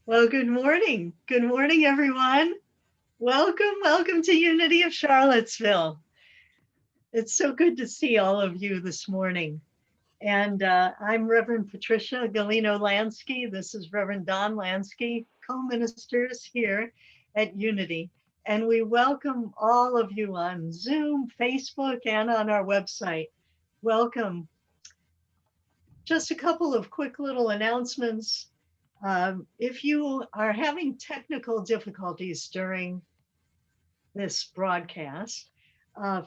Well, good morning. Good morning, everyone. Welcome to Unity of Charlottesville. It's so good to see all of you this morning. And I'm Reverend Patricia Galino-Lansky. This is Reverend Don Lansky, co-ministers here at Unity. And we welcome all of you on Zoom, Facebook, and on our website. Welcome. Just a couple of quick little announcements. If you are having technical difficulties during this broadcast,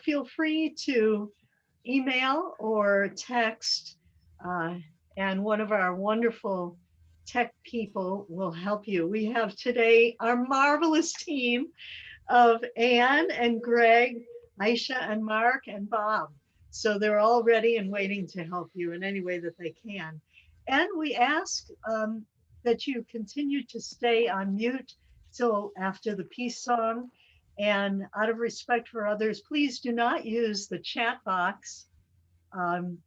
feel free to email or text, and one of our wonderful tech people will help you. We have today our marvelous team of Anne and Greg, Aisha and Mark and Bob. So they're all ready and waiting to help you in any way that they can. And we ask that you continue to stay on mute till after the peace song. And out of respect for others, please do not use the chat box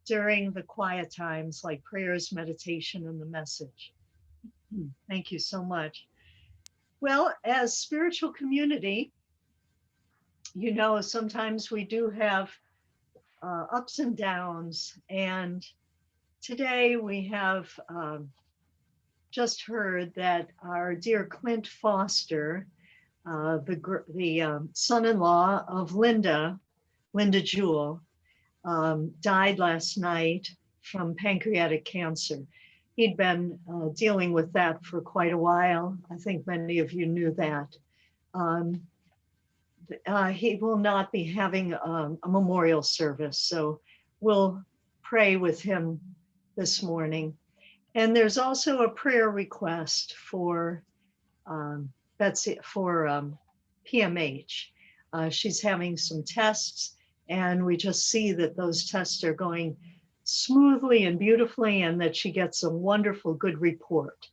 during the quiet times like prayers, meditation, and the message. Thank you so much. Well, as spiritual community, you know, sometimes we do have ups and downs. And today we have just heard that our dear Clint Foster, the son-in-law of Linda Jewell, died last night from pancreatic cancer. He'd been dealing with that for quite a while. I think many of you knew that. He will not be having a memorial service, so we'll pray with him this morning. And there's also a prayer request for Betsy, for PMH. She's having some tests, and we just see that those tests are going smoothly and beautifully, and that she gets a wonderful, good report.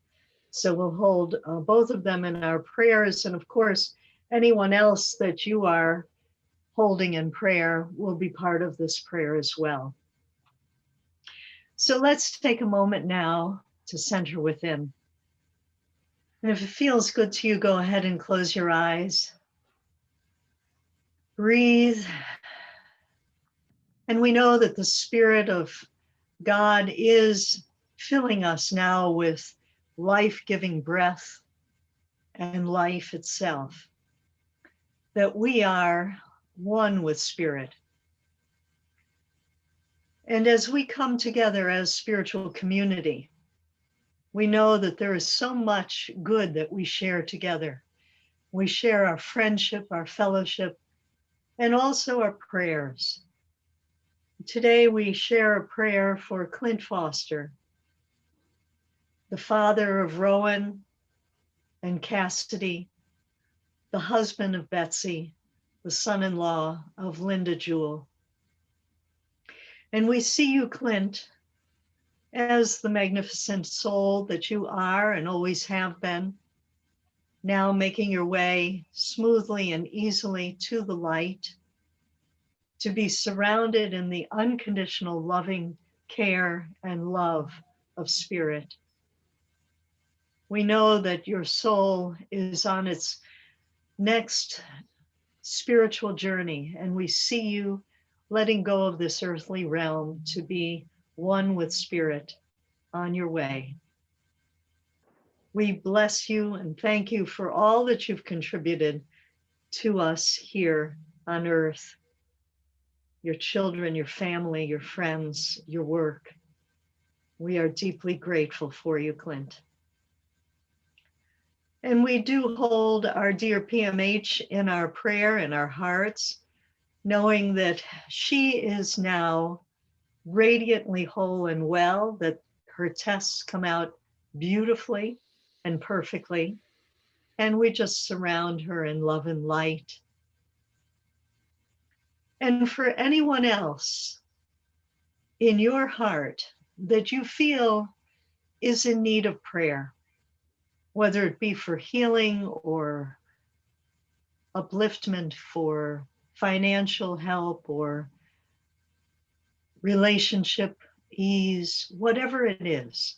So we'll hold both of them in our prayers. And of course, anyone else that you are holding in prayer will be part of this prayer as well. So let's take a moment now to center within. And if it feels good to you, go ahead and close your eyes. Breathe. And we know that the Spirit of God is filling us now with life-giving breath and life itself. That we are one with Spirit. And as we come together as spiritual community, we know that there is so much good that we share together. We share our friendship, our fellowship, and also our prayers. Today we share a prayer for Clint Foster, the father of Rowan and Cassidy, the husband of Betsy, the son-in-law of Linda Jewell. And we see you, Clint, as the magnificent soul that you are and always have been, now making your way smoothly and easily to the light, to be surrounded in the unconditional loving care and love of Spirit. We know that your soul is on its next spiritual journey, and we see you letting go of this earthly realm to be one with Spirit on your way. We bless you and thank you for all that you've contributed to us here on earth. Your children, your family, your friends, your work. We are deeply grateful for you, Clint. And we do hold our dear PMH in our prayer in our hearts, knowing that she is now radiantly whole and well, that her tests come out beautifully and perfectly. And we just surround her in love and light. And for anyone else in your heart that you feel is in need of prayer, whether it be for healing or upliftment, for financial help or relationship ease, whatever it is.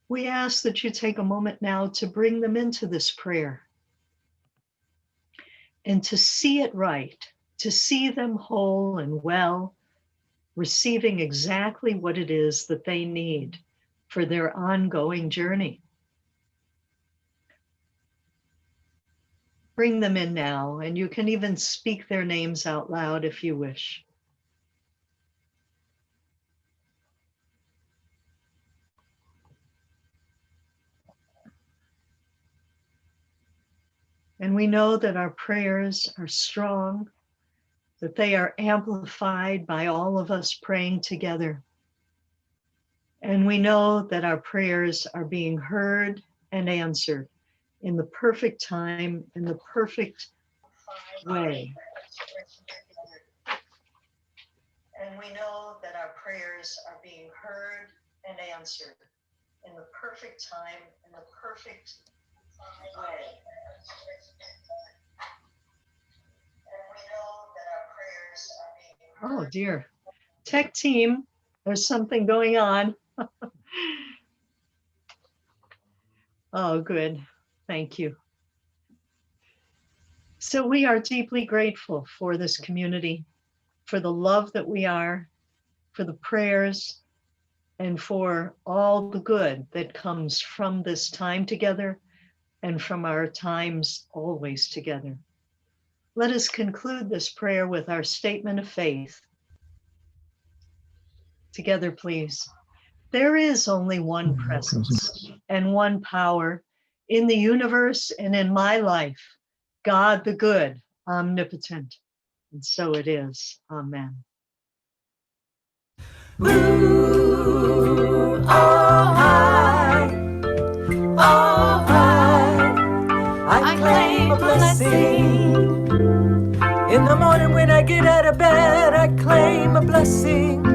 We ask that you take a moment now to bring them into this prayer and to see it right, to see them whole and well, receiving exactly what it is that they need for their ongoing journey. Bring them in now, and you can even speak their names out loud if you wish. And we know that our prayers are strong, that they are amplified by all of us praying together. And we know that our prayers are being heard and answered in the perfect time, in the perfect way. And we know that our prayers are being heard and answered in the perfect time, in the perfect way. And we know that our prayers are being heard. Oh dear. Tech team, there's something going on. Oh, good. Thank you. So we are deeply grateful for this community, for the love that we are, for the prayers, and for all the good that comes from this time together and from our times always together. Let us conclude this prayer with our statement of faith. Together, please. There is only one presence and one power in the universe and in my life, God the good, omnipotent. And so it is. Amen. Ooh, oh, I claim a blessing. In the morning when I get out of bed, I claim a blessing.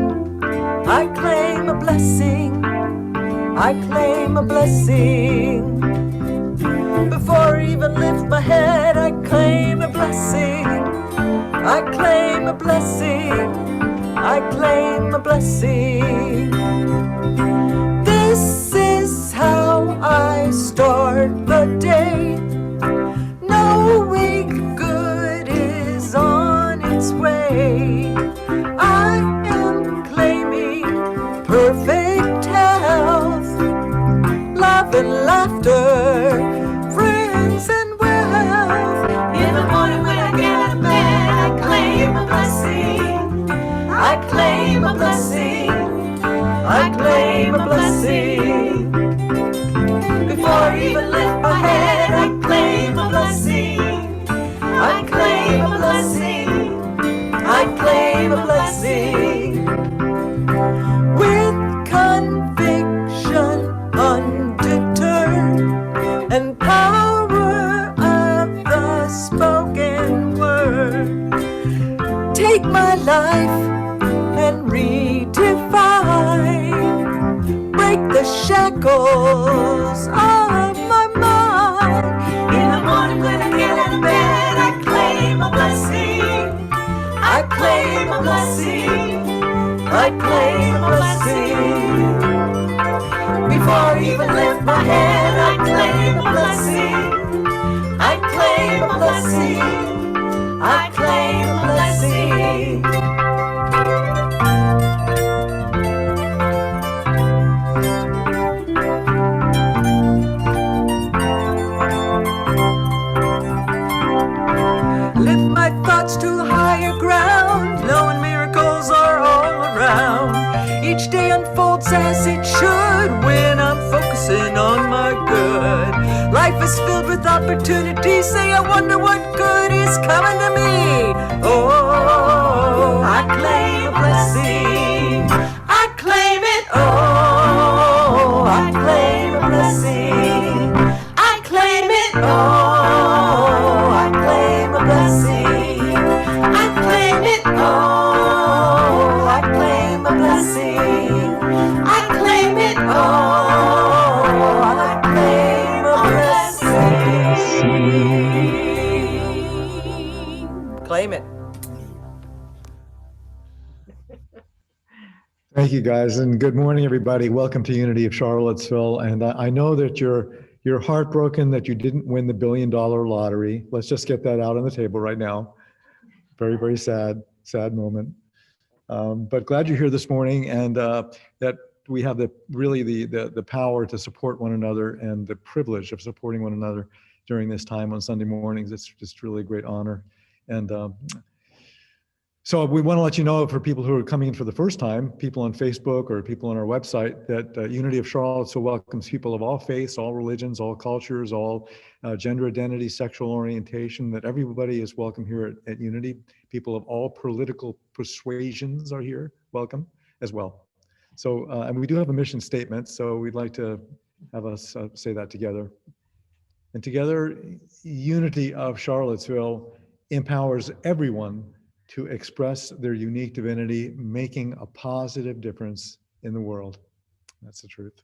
I claim a blessing. I claim a blessing. Before I even lift my head, I claim a blessing. I claim a blessing. I claim a blessing. This is how I start the day, knowing good is on its way. I am claiming perfect health, love and laughter, friends and wealth. In the morning when I get out of bed, I claim a blessing. I claim a blessing. I claim a blessing. Before I even lift my head, I claim a blessing. I claim a blessing. I claim a blessing. With conviction undeterred and power of the spoken word, take my life and redefine, break the shackles of my mind. In the morning when I get out of bed, I claim a blessing. I claim a blessing. I claim a blessing. Before I even lift my head, I claim a blessing. I claim a blessing. I claim a blessing. Lift my thoughts to the higher ground, knowing miracles are all around. Each day unfolds as it should when I'm focusing on my good. Life is filled with opportunities, say I wonder what good is coming to me. Oh, I claim a blessing. I claim it. Oh, I claim a blessing. I claim it. Oh, I claim a blessing. I claim it. Oh, I claim a blessing. I claim it. Oh, I claim a blessing. Claim it. Thank you, guys, and good morning, everybody. Welcome to Unity of Charlottesville. And I know that you're heartbroken that you didn't win the $1 billion lottery. Let's just get that out on the table right now. Very, very sad moment. But glad you're here this morning, and that we have the power to support one another and the privilege of supporting one another during this time on Sunday mornings. It's just really a great honor. And so we want to let you know, for people who are coming in for the first time, people on Facebook or people on our website, that Unity of Charlottesville welcomes people of all faiths, all religions, all cultures, all gender identity, sexual orientation, that everybody is welcome here at Unity. People of all political persuasions are here, welcome as well. So, and we do have a mission statement, so we'd like to have us say that together. And together, Unity of Charlottesville empowers everyone to express their unique divinity, making a positive difference in the world. That's the truth.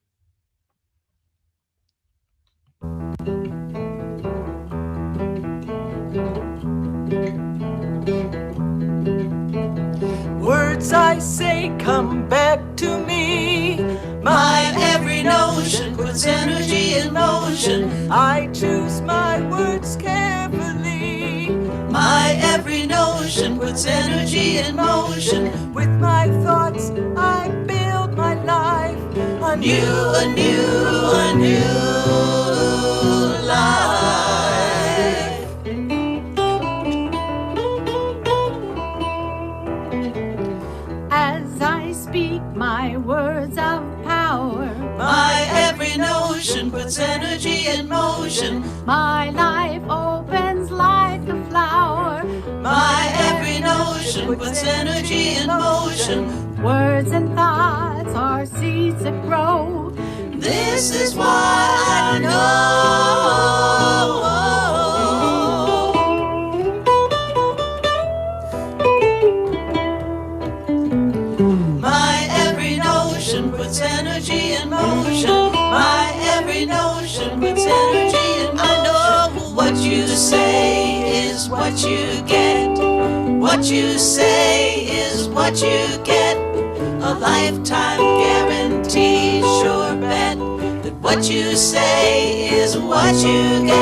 Words I say come back to me. My every notion puts energy in motion. I choose my words carefully. My every notion puts energy in motion. With my thoughts I build my life anew, a new life. As I speak my words of power, My every notion puts energy in motion. my life opens like the flower. My every notion puts energy in motion. Words and thoughts are seeds that grow. This is why I know. My every notion puts energy in motion. My every notion puts energy in motion. I know what you say is what you get. What you say is what you get. A lifetime guarantee, sure bet that what you say is what you get.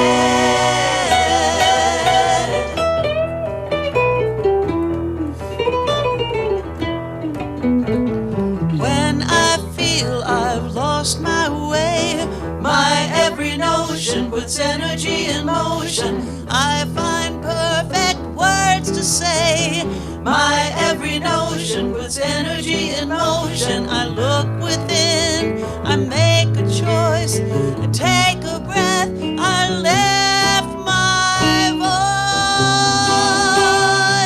When I feel I've lost my way, my every notion puts energy in motion. I find perfect words to say. My every notion puts energy in motion. I look within, I make a choice, I take a breath, I lift my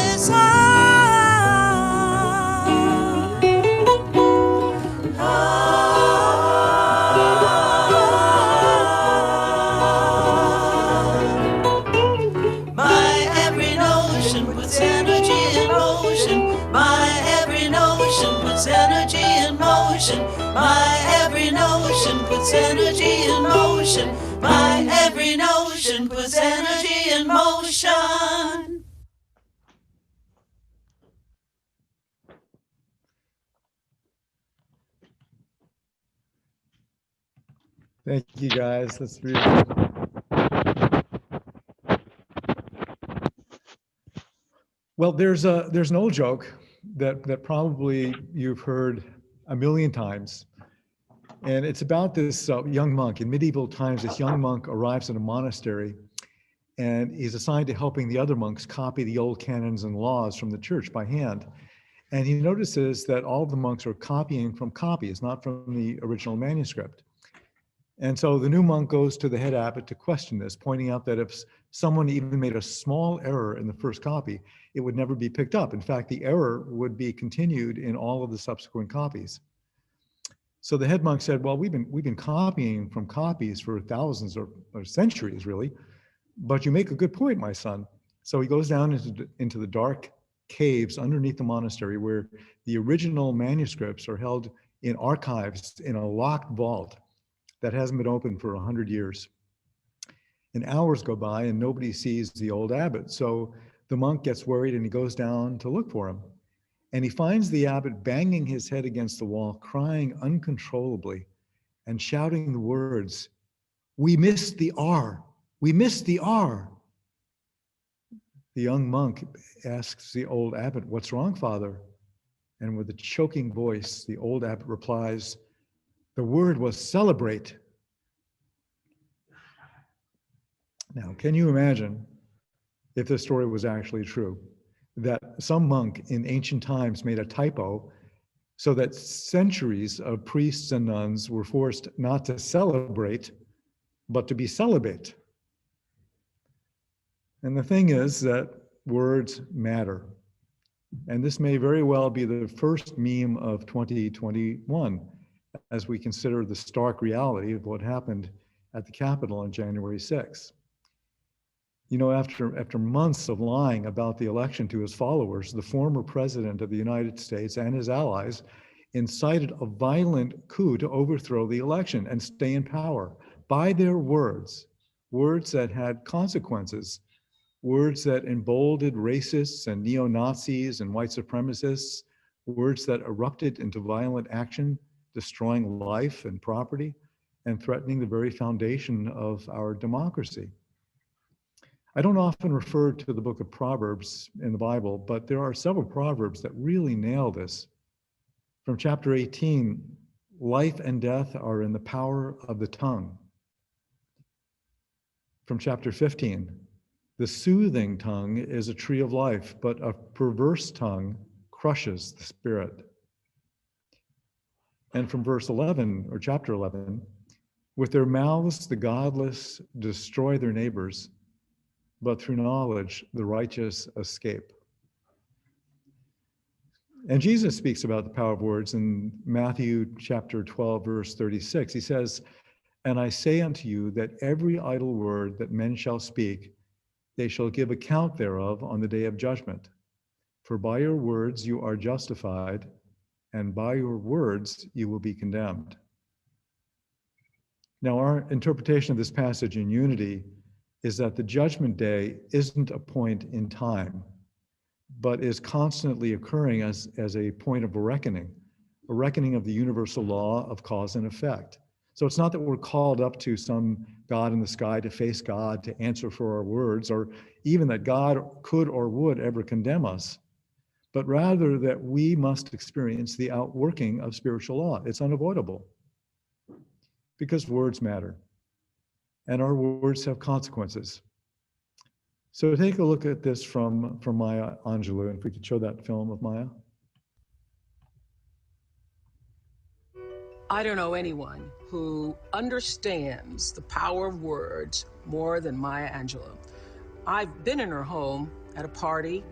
voice. My every notion puts energy in motion. My every notion puts energy in motion. My every notion puts energy in motion. My every notion puts energy in motion. Thank you, guys. That's beautiful. Well, there's an old joke that probably you've heard a million times. And it's about this young monk. In medieval times, this young monk arrives at a monastery and is assigned to helping the other monks copy the old canons and laws from the church by hand. And he notices that all of the monks are copying from copies, not from the original manuscript. And so the new monk goes to the head abbot to question this, pointing out that if someone even made a small error in the first copy, it would never be picked up. In fact, the error would be continued in all of the subsequent copies. So the head monk said, well, we've been copying from copies for thousands or centuries, really, but you make a good point, my son. So he goes down into the dark caves underneath the monastery where the original manuscripts are held in archives in a locked vault that hasn't been opened for 100 years. And hours go by and nobody sees the old abbot. So the monk gets worried and he goes down to look for him. And he finds the abbot banging his head against the wall, crying uncontrollably and shouting the words, "We missed the R. We missed the R." The young monk asks the old abbot, "What's wrong, Father?" And with a choking voice, the old abbot replies, "The word was celebrate." Now, can you imagine if this story was actually true, that some monk in ancient times made a typo so that centuries of priests and nuns were forced not to celebrate, but to be celibate? And the thing is that words matter. And this may very well be the first meme of 2021 as we consider the stark reality of what happened at the Capitol on January 6th. You know, after months of lying about the election to his followers, the former president of the United States and his allies incited a violent coup to overthrow the election and stay in power by their words, words that had consequences, words that emboldened racists and neo-Nazis and white supremacists, words that erupted into violent action, destroying life and property and threatening the very foundation of our democracy. I don't often refer to the book of Proverbs in the Bible, but there are several Proverbs that really nail this. From chapter 18, life and death are in the power of the tongue. From chapter 15, the soothing tongue is a tree of life, but a perverse tongue crushes the spirit. And from verse 11, or chapter 11, with their mouths the godless destroy their neighbors, but through knowledge the righteous escape. And Jesus speaks about the power of words in Matthew chapter 12, verse 36. He says, "And I say unto you that every idle word that men shall speak, they shall give account thereof on the day of judgment. For by your words you are justified, and by your words you will be condemned." Now, our interpretation of this passage in Unity is that the judgment day isn't a point in time, but is constantly occurring as a point of a reckoning of the universal law of cause and effect. So it's not that we're called up to some God in the sky to face God, to answer for our words, or even that God could or would ever condemn us, but rather that we must experience the outworking of spiritual law. It's unavoidable because words matter and our words have consequences. So take a look at this from Maya Angelou, and if we could show that film of Maya. I don't know anyone who understands the power of words more than Maya Angelou. I've been in her home at a party,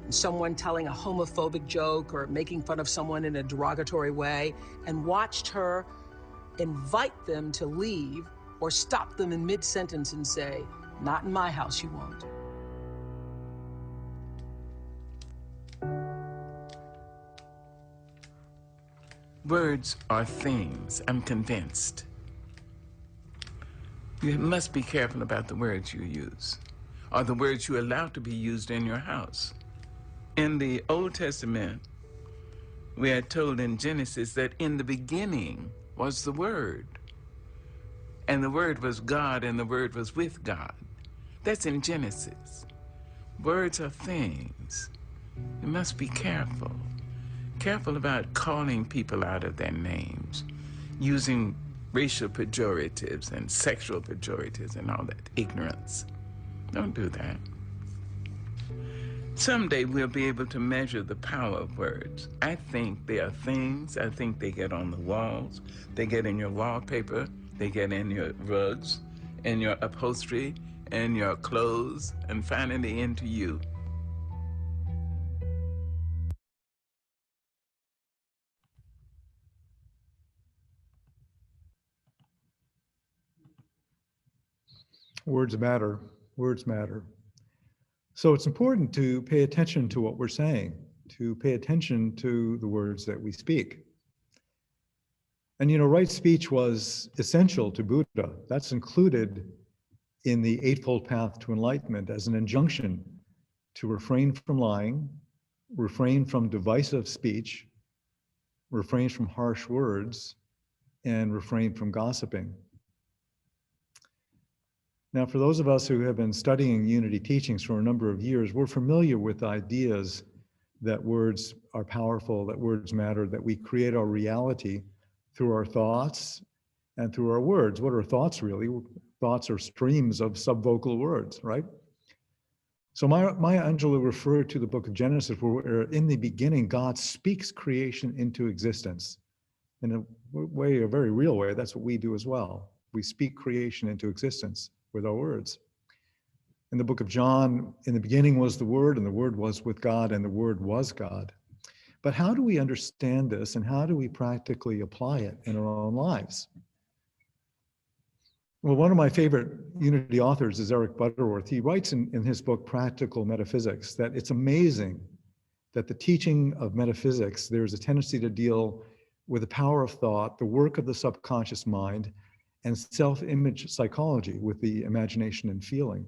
and someone telling a homophobic joke or making fun of someone in a derogatory way, and watched her invite them to leave or stop them in mid-sentence and say, "Not in my house, you won't." Words are things, I'm convinced. You must be careful about the words you use, or the words you allow to be used in your house. In the Old Testament, we are told in Genesis that in the beginning was the Word, and the Word was God, and the Word was with God. That's in Genesis. Words are things. You must be careful. Careful about calling people out of their names, using racial pejoratives and sexual pejoratives and all that ignorance. Don't do that. Someday we'll be able to measure the power of words. I think they are things. I think they get on the walls. They get in your wallpaper. They get in your rugs, in your upholstery, in your clothes, and finally into you. Words matter. Words matter. So it's important to pay attention to what we're saying, to pay attention to the words that we speak. And you know, right speech was essential to Buddha. That's included in the Eightfold Path to Enlightenment as an injunction to refrain from lying, refrain from divisive speech, refrain from harsh words, and refrain from gossiping. Now, for those of us who have been studying unity teachings for a number of years, we're familiar with ideas that words are powerful, that words matter, that we create our reality through our thoughts and through our words. What are thoughts really? Thoughts are streams of subvocal words, right? So Maya Angelou referred to the book of Genesis, where in the beginning, God speaks creation into existence. In a way, a very real way, that's what we do as well. We speak creation into existence with our words. In the book of John, in the beginning was the Word, and the Word was with God, and the Word was God. But how do we understand this, and how do we practically apply it in our own lives? Well, one of my favorite unity authors is Eric Butterworth. He writes in his book, Practical Metaphysics, that it's amazing that the teaching of metaphysics, there's a tendency to deal with the power of thought, the work of the subconscious mind, and self-image psychology with the imagination and feeling.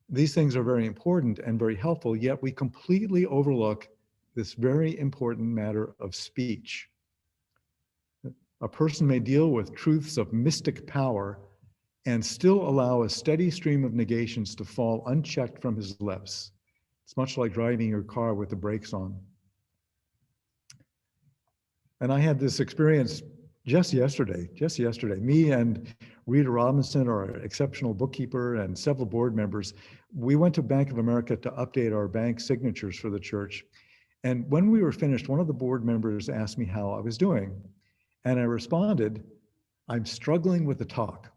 These things are very important and very helpful, yet we completely overlook this very important matter of speech. A person may deal with truths of mystic power and still allow a steady stream of negations to fall unchecked from his lips. It's much like driving your car with the brakes on. And I had this experience just yesterday. Me and Rita Robinson, our exceptional bookkeeper, and several board members, we went to Bank of America to update our bank signatures for the church. And when we were finished, one of the board members asked me how I was doing. And I responded, I'm struggling with the talk.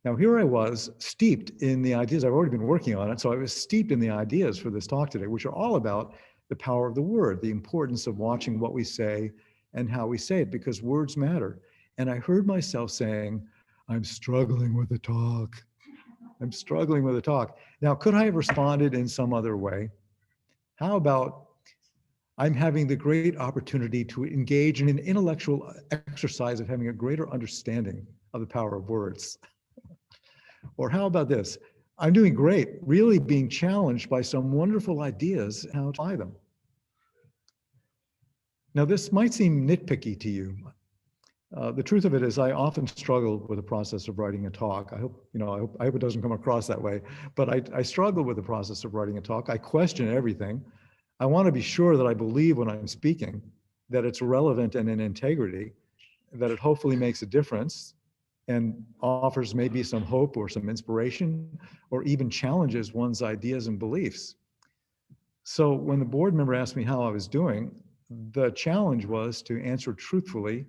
Now, here I was steeped in the ideas. I've already been working on it. So I was steeped in the ideas for this talk today, which are all about the power of the word, the importance of watching what we say and how we say it, because words matter. And I heard myself saying, I'm struggling with the talk. I'm struggling with the talk. Now, could I have responded in some other way? How about, I'm having the great opportunity to engage in an intellectual exercise of having a greater understanding of the power of words. Or how about this? I'm doing great, really being challenged by some wonderful ideas how to apply them. Now, this might seem nitpicky to you. The truth of it is I often struggle with the process of writing a talk. I hope it doesn't come across that way, but I struggle with the process of writing a talk. I question everything. I want to be sure that I believe when I'm speaking, that it's relevant and in integrity, that it hopefully makes a difference and offers maybe some hope or some inspiration, or even challenges one's ideas and beliefs. So when the board member asked me how I was doing, the challenge was to answer truthfully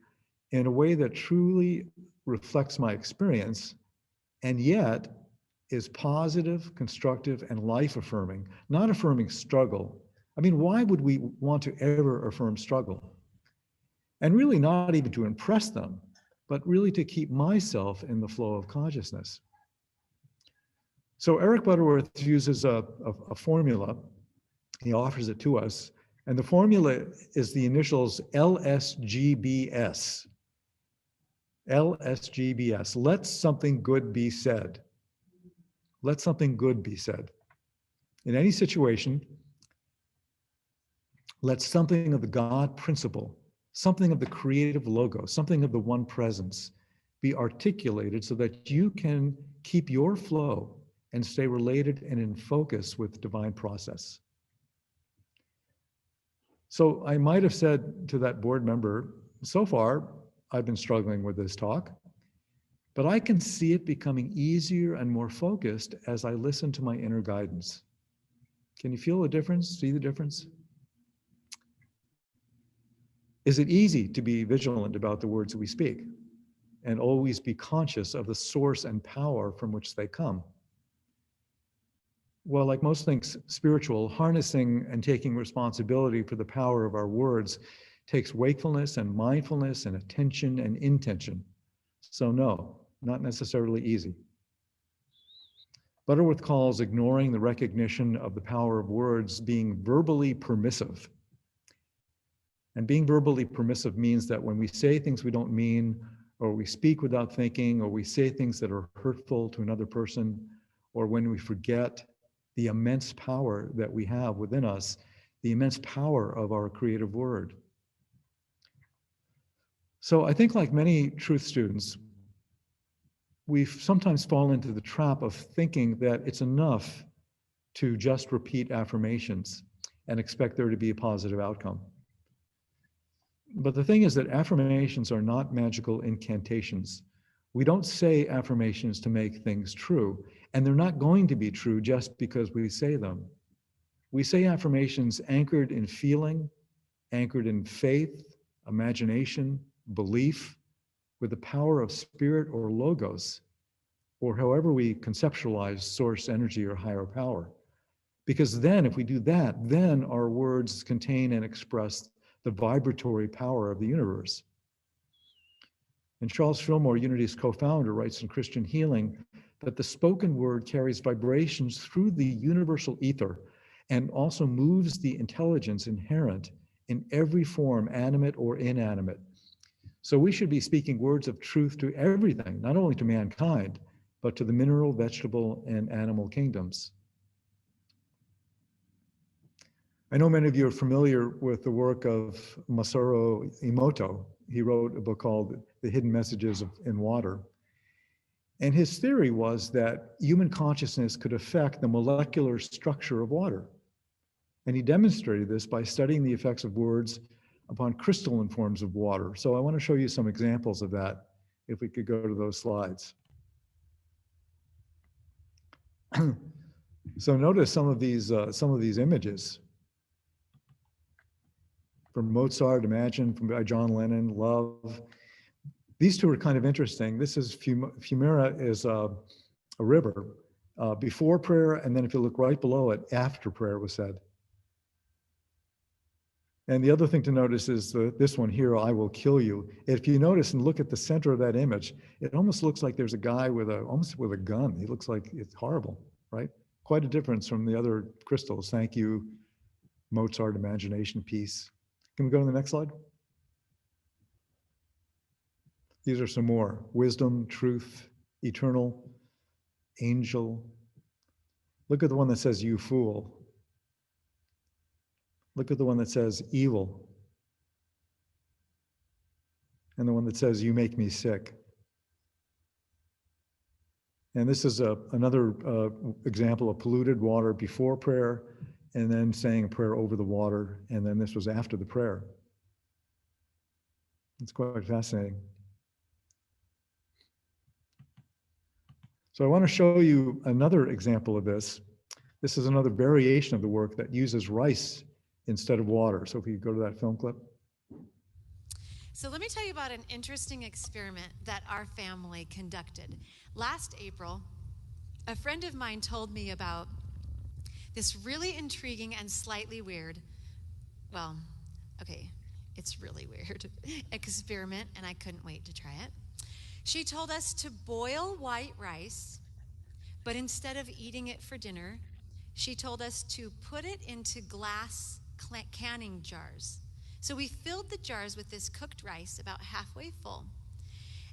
in a way that truly reflects my experience, and yet is positive, constructive, and life-affirming, not affirming struggle. I mean, why would we want to ever affirm struggle? And really not even to impress them, but really to keep myself in the flow of consciousness. So Eric Butterworth uses a formula. He offers it to us. And the formula is the initials LSGBS. LSGBS. Let something good be said. Let something good be said. In any situation, let something of the God principle, something of the creative logo, something of the one presence be articulated so that you can keep your flow and stay related and in focus with divine process. So I might have said to that board member, so far, I've been struggling with this talk, but I can see it becoming easier and more focused as I listen to my inner guidance. Can you feel the difference? See the difference? Is it easy to be vigilant about the words that we speak and always be conscious of the source and power from which they come? Well, like most things spiritual, harnessing and taking responsibility for the power of our words takes wakefulness and mindfulness and attention and intention. So no, not necessarily easy. Butterworth calls ignoring the recognition of the power of words being verbally permissive. And being verbally permissive means that when we say things we don't mean, or we speak without thinking, or we say things that are hurtful to another person, or when we forget the immense power that we have within us the immense power of our creative word. So I think, like many truth students, we sometimes fall into the trap of thinking that it's enough to just repeat affirmations and expect there to be a positive outcome. But the thing is that affirmations are not magical incantations. We don't say affirmations to make things true, and they're not going to be true just because we say them. We say affirmations anchored in feeling, anchored in faith, imagination, belief, with the power of spirit or logos, or however we conceptualize source energy or higher power. Because then, if we do that, then our words contain and express the vibratory power of the universe. And Charles Fillmore, Unity's co-founder, writes in Christian Healing that the spoken word carries vibrations through the universal ether and also moves the intelligence inherent in every form, animate or inanimate. So we should be speaking words of truth to everything, not only to mankind, but to the mineral, vegetable, and animal kingdoms. I know many of you are familiar with the work of Masaru Emoto. He wrote a book called The Hidden Messages in Water. And his theory was that human consciousness could affect the molecular structure of water. And he demonstrated this by studying the effects of words upon crystalline forms of water. So I want to show you some examples of that, if we could go to those slides. So notice some of these images. From Mozart, Imagine, by John Lennon, Love. These two are kind of interesting. This is Fumera is a river before prayer, and then if you look right below it, after prayer was said. And the other thing to notice is this one here, I will kill you. If you notice and look at the center of that image, it almost looks like there's a guy almost with a gun. He looks like it's horrible, right? Quite a difference from the other crystals. Thank you, Mozart, Imagination, Peace. Can we go to the next slide? These are some more. Wisdom, truth, eternal, angel. Look at the one that says, you fool. Look at the one that says, evil. And the one that says, you make me sick. And this is another example of polluted water before prayer, and then saying a prayer over the water, and then this was after the prayer. It's quite fascinating. So I want to show you another example of this. This is another variation of the work that uses rice instead of water. So if we could go to that film clip. So let me tell you about an interesting experiment that our family conducted. Last April, a friend of mine told me about this really intriguing and slightly weird, well, okay, it's really weird, experiment, and I couldn't wait to try it. She told us to boil white rice, but instead of eating it for dinner, she told us to put it into glass canning jars. So we filled the jars with this cooked rice about halfway full.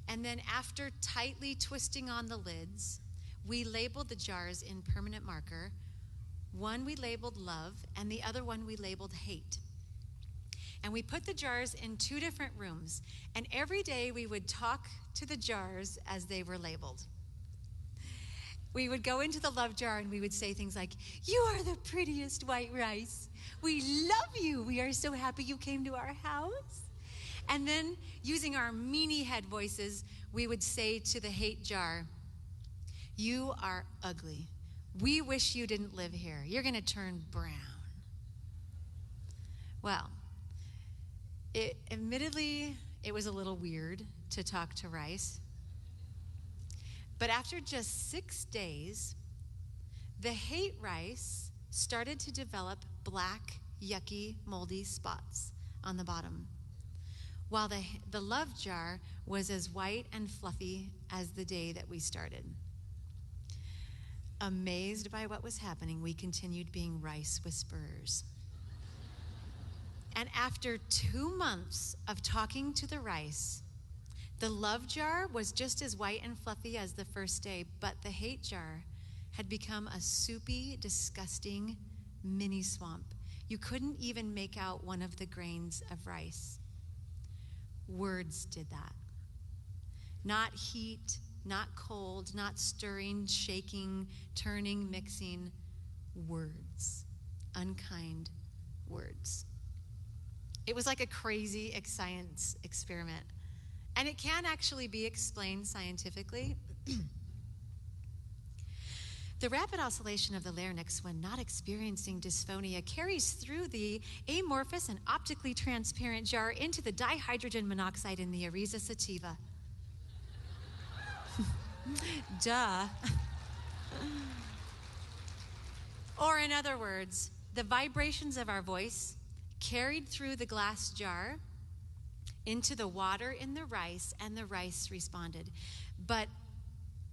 And then after tightly twisting on the lids, we labeled the jars in permanent marker. One we labeled love, and the other one we labeled hate. And we put the jars in 2 different rooms, and every day we would talk to the jars as they were labeled. We would go into the love jar and we would say things like, you are the prettiest white rice. We love you. We are so happy you came to our house. And then using our meanie head voices, we would say to the hate jar, you are ugly. We wish you didn't live here. You're going to turn brown. Well, admittedly, it was a little weird to talk to rice. But after just 6 days, the hate rice started to develop black, yucky, moldy spots on the bottom, while the love jar was as white and fluffy as the day that we started. Amazed by what was happening, we continued being rice whisperers. And after 2 months of talking to the rice, the love jar was just as white and fluffy as the first day, but the hate jar had become a soupy, disgusting mini swamp. You couldn't even make out one of the grains of rice. Words did that. Not heat, not cold, not stirring, shaking, turning, mixing. Words. Unkind words. It was like a crazy science experiment. And it can actually be explained scientifically. The rapid oscillation of the larynx when not experiencing dysphonia carries through the amorphous and optically transparent jar into the dihydrogen monoxide in the arysa sativa. Duh. Or in other words, the vibrations of our voice carried through the glass jar into the water in the rice, and the rice responded. But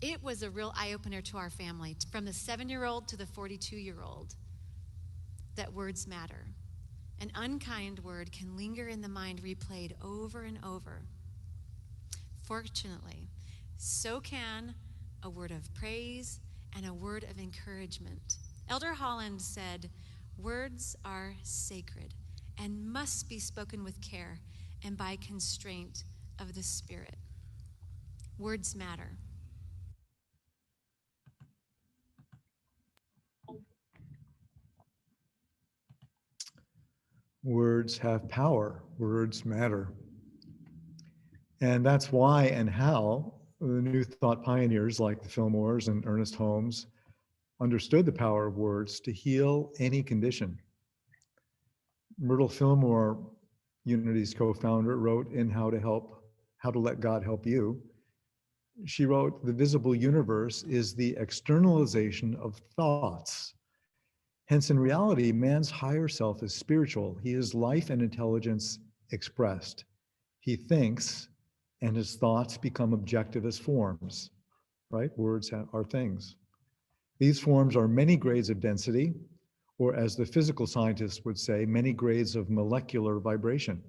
it was a real eye-opener to our family, from the 7-year-old to the 42-year-old, that words matter. An unkind word can linger in the mind, replayed over and over. Fortunately, so can a word of praise and a word of encouragement. Elder Holland said, "Words are sacred and must be spoken with care and by constraint of the Spirit." Words matter. Words have power. Words matter. And that's why and how the New Thought pioneers like the Fillmores and Ernest Holmes understood the power of words to heal any condition. Myrtle Fillmore, Unity's co-founder, wrote in How to Let God Help You. She wrote, "The visible universe is the externalization of thoughts. Hence, in reality, man's higher self is spiritual. He is life and intelligence expressed. He thinks, and his thoughts become objective as forms," right? Words are things. These forms are many grades of density, or as the physical scientists would say, many grades of molecular vibration.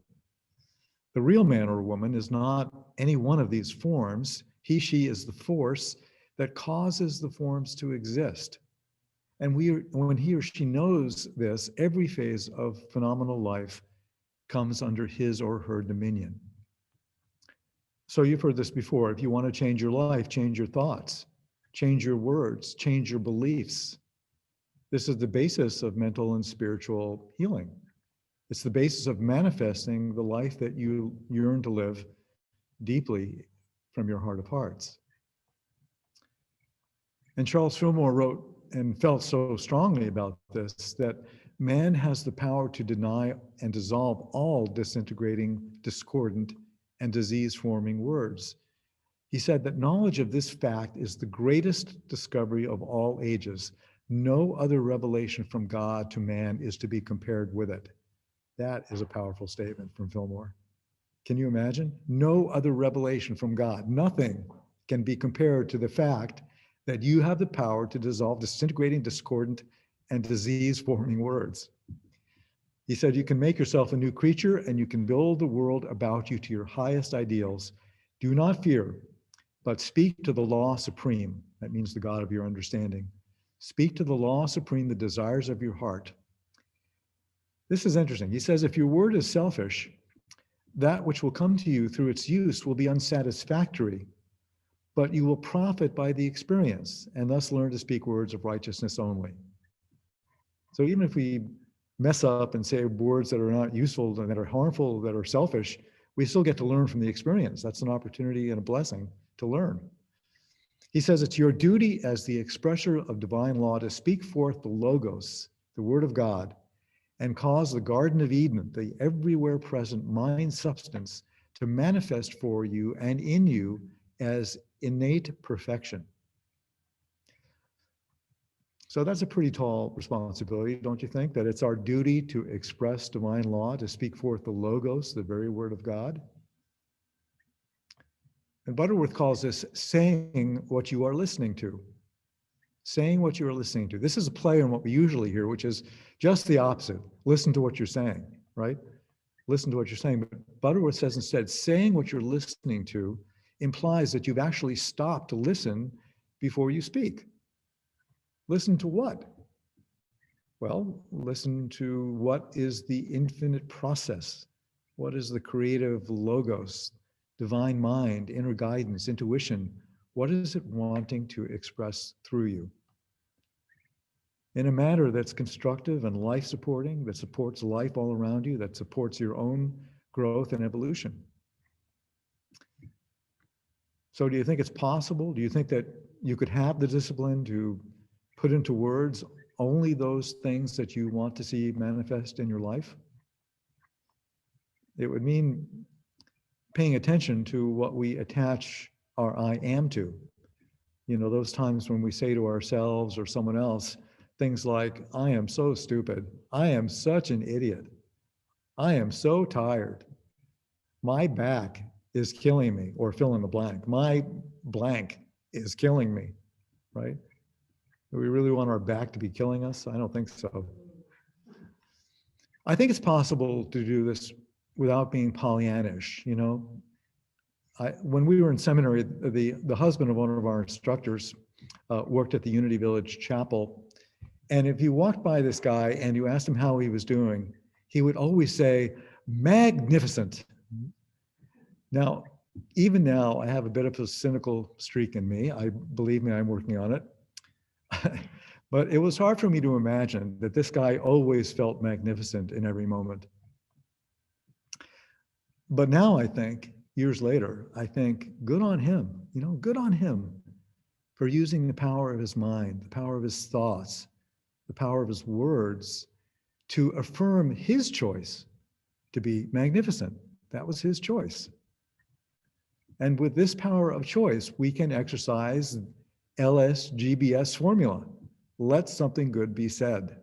The real man or woman is not any one of these forms. He, she is the force that causes the forms to exist. And when he or she knows this, every phase of phenomenal life comes under his or her dominion. So you've heard this before. If you want to change your life, change your thoughts, change your words, change your beliefs. This is the basis of mental and spiritual healing. It's the basis of manifesting the life that you yearn to live deeply from your heart of hearts. And Charles Fillmore wrote and felt so strongly about this, that man has the power to deny and dissolve all disintegrating, discordant, and disease-forming words. He said that knowledge of this fact is the greatest discovery of all ages. No other revelation from God to man is to be compared with it. That is a powerful statement from Fillmore. Can you imagine? No other revelation from God, nothing can be compared to the fact that you have the power to dissolve disintegrating, discordant, and disease-forming words. He said, you can make yourself a new creature and you can build the world about you to your highest ideals. Do not fear, but speak to the law supreme. That means the God of your understanding. Speak to the law supreme, the desires of your heart. This is interesting. He says, if your word is selfish, that which will come to you through its use will be unsatisfactory, but you will profit by the experience and thus learn to speak words of righteousness only. So even if we mess up and say words that are not useful and that are harmful, that are selfish, we still get to learn from the experience. That's an opportunity and a blessing to learn. He says it's your duty as the expresser of divine law to speak forth the logos, the word of God, and cause the Garden of Eden, the everywhere present mind substance, to manifest for you and in you as innate perfection. So that's a pretty tall responsibility, don't you think? That it's our duty to express divine law, to speak forth the logos, the very word of God. And Butterworth calls this saying what you are listening to. Saying what you are listening to. This is a play on what we usually hear, which is just the opposite. Listen to what you're saying, right? Listen to what you're saying. But Butterworth says instead, saying what you're listening to implies that you've actually stopped to listen before you speak. Listen to what? Well, listen to what is the infinite process? What is the creative logos, divine mind, inner guidance, intuition? What is it wanting to express through you? In a manner that's constructive and life supporting, that supports life all around you, that supports your own growth and evolution. So do you think it's possible? Do you think that you could have the discipline to put into words only those things that you want to see manifest in your life? It would mean paying attention to what we attach our I am to. You know, those times when we say to ourselves or someone else things like, I am so stupid. I am such an idiot. I am so tired. My back is killing me, or fill in the blank. My blank is killing me, right? Do we really want our back to be killing us? I don't think so. I think it's possible to do this without being Pollyannish, you know. When we were in seminary, the husband of one of our instructors worked at the Unity Village Chapel. And if you walked by this guy and you asked him how he was doing, he would always say, magnificent. Now, even now, I have a bit of a cynical streak in me. Believe me, I'm working on it. But it was hard for me to imagine that this guy always felt magnificent in every moment. But now I think, years later, I think, good on him, you know, good on him for using the power of his mind, the power of his thoughts, the power of his words to affirm his choice to be magnificent. That was his choice. And with this power of choice, we can exercise LSGBS formula. Let something good be said.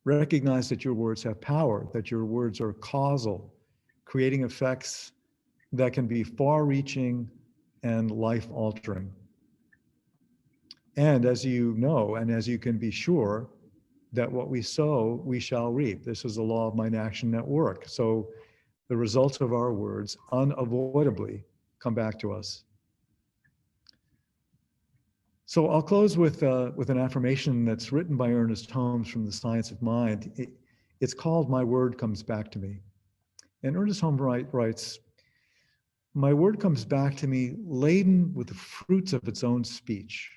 Recognize that your words have power, that your words are causal, creating effects that can be far-reaching and life-altering. And as you know, and as you can be sure, that what we sow, we shall reap. This is the law of mind action at work. So the results of our words unavoidably come back to us. So I'll close with an affirmation that's written by Ernest Holmes from The Science of Mind. It's called My Word Comes Back to Me. And Ernest Holmes writes, my word comes back to me laden with the fruits of its own speech.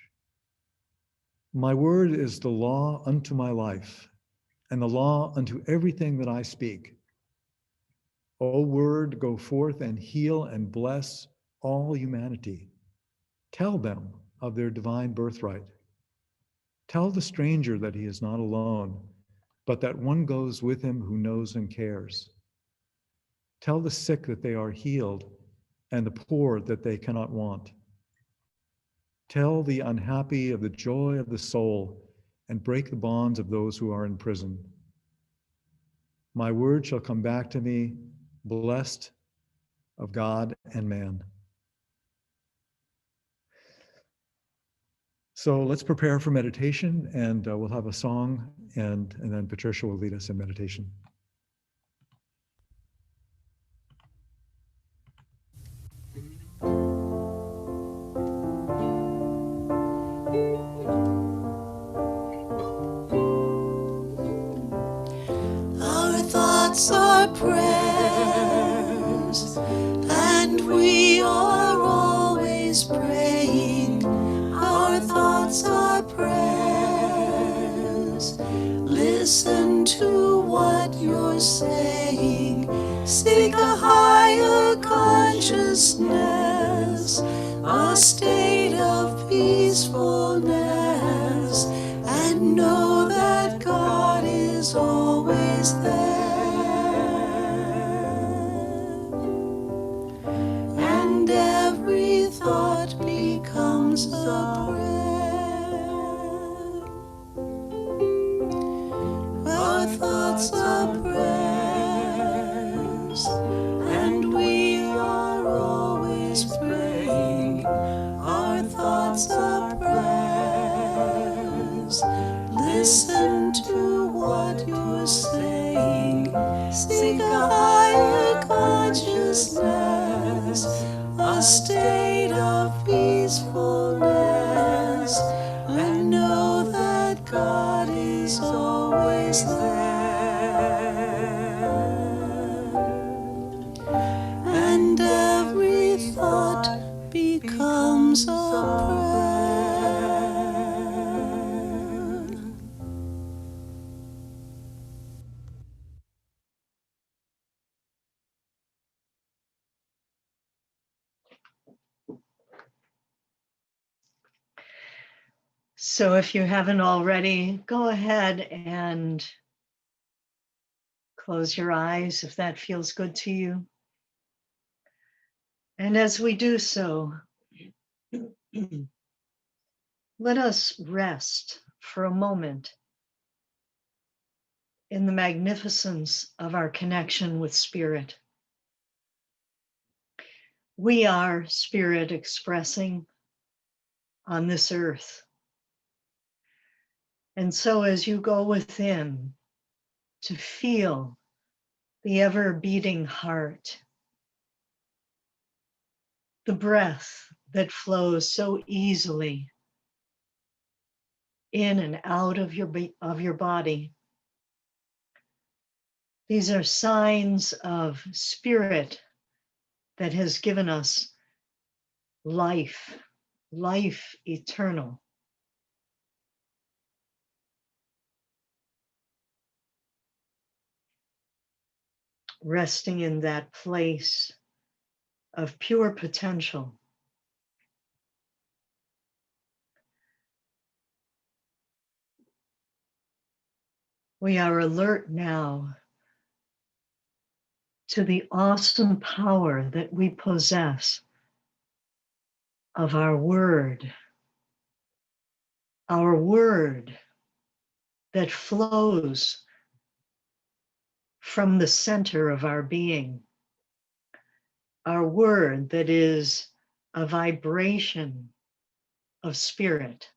My word is the law unto my life, and the law unto everything that I speak. O word, go forth and heal and bless all humanity. Tell them of their divine birthright. Tell the stranger that he is not alone, but that one goes with him who knows and cares. Tell the sick that they are healed, and the poor that they cannot want. Tell the unhappy of the joy of the soul, and break the bonds of those who are in prison. My word shall come back to me, blessed of God and man. So let's prepare for meditation, and we'll have a song, and then Patricia will lead us in meditation. Our thoughts are prayers, and we are always praying. Our thoughts are prayers. Listen to what you're saying. Seek a higher consciousness, a state of peacefulness, and know that God is always there. And every thought becomes a prayer. Our thoughts are prayers, and we are always praying. Our thoughts are prayers. Listen to what you're saying. Seek a higher consciousness, a state of peacefulness. is there, and every thought becomes a prayer. So if you haven't already, go ahead and close your eyes if that feels good to you. And as we do so, let us rest for a moment in the magnificence of our connection with Spirit. We are Spirit expressing on this earth. And so as you go within to feel the ever beating heart, the breath that flows so easily in and out of your body. These are signs of Spirit that has given us life, life eternal. Resting in that place of pure potential. We are alert now to the awesome power that we possess of our word that flows from the center of our being, our word that is a vibration of Spirit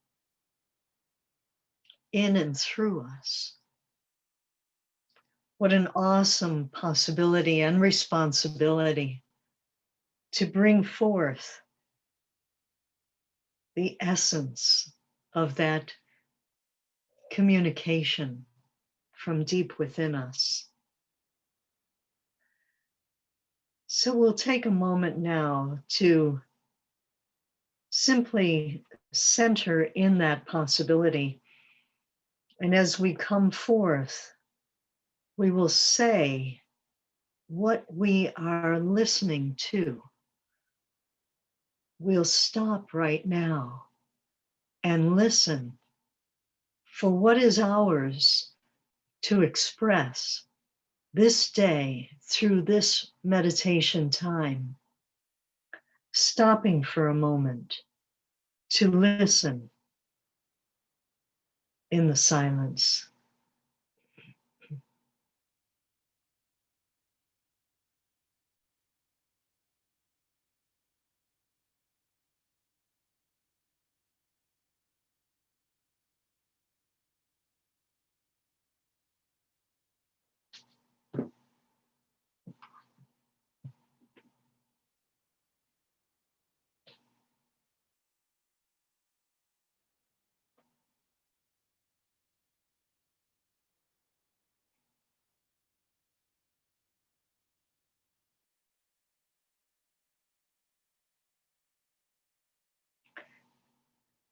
in and through us. What an awesome possibility and responsibility to bring forth the essence of that communication from deep within us. So we'll take a moment now to simply center in that possibility. And as we come forth, we will say what we are listening to. We'll stop right now and listen for what is ours to express this day through this meditation time, stopping for a moment to listen in the silence.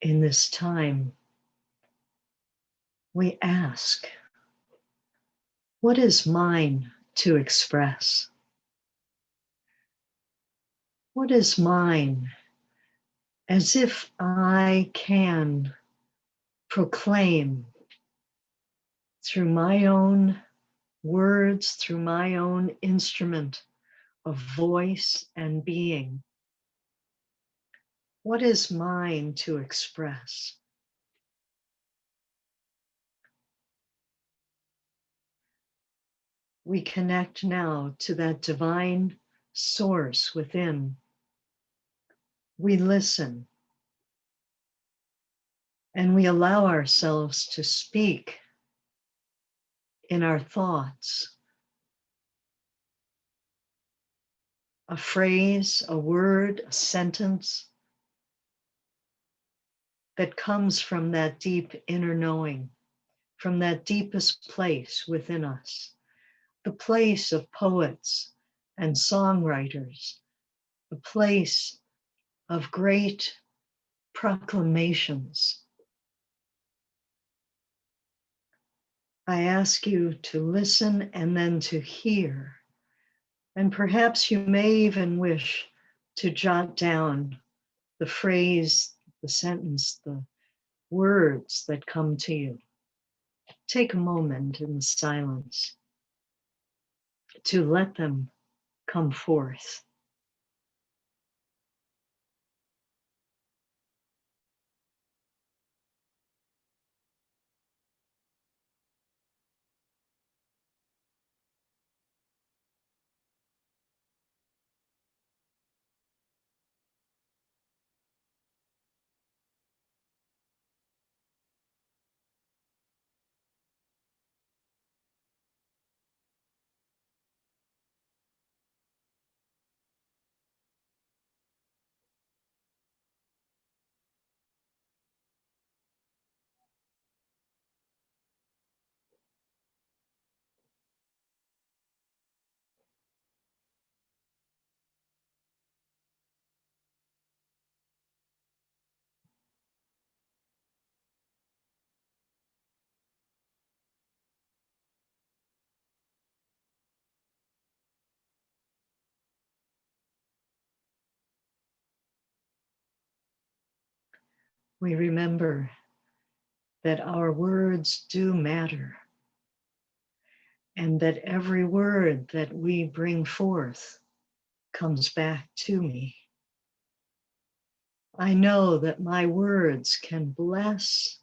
In this time, we ask, what is mine to express? What is mine, as if I can proclaim through my own words, through my own instrument of voice and being? What is mine to express? We connect now to that divine source within. We listen and we allow ourselves to speak in our thoughts a phrase, a word, a sentence that comes from that deep inner knowing, from that deepest place within us, the place of poets and songwriters, the place of great proclamations. I ask you to listen and then to hear. And perhaps you may even wish to jot down the phrase, the sentence, the words that come to you. Take a moment in the silence to let them come forth. We remember that our words do matter, and that every word that we bring forth comes back to me. I know that my words can bless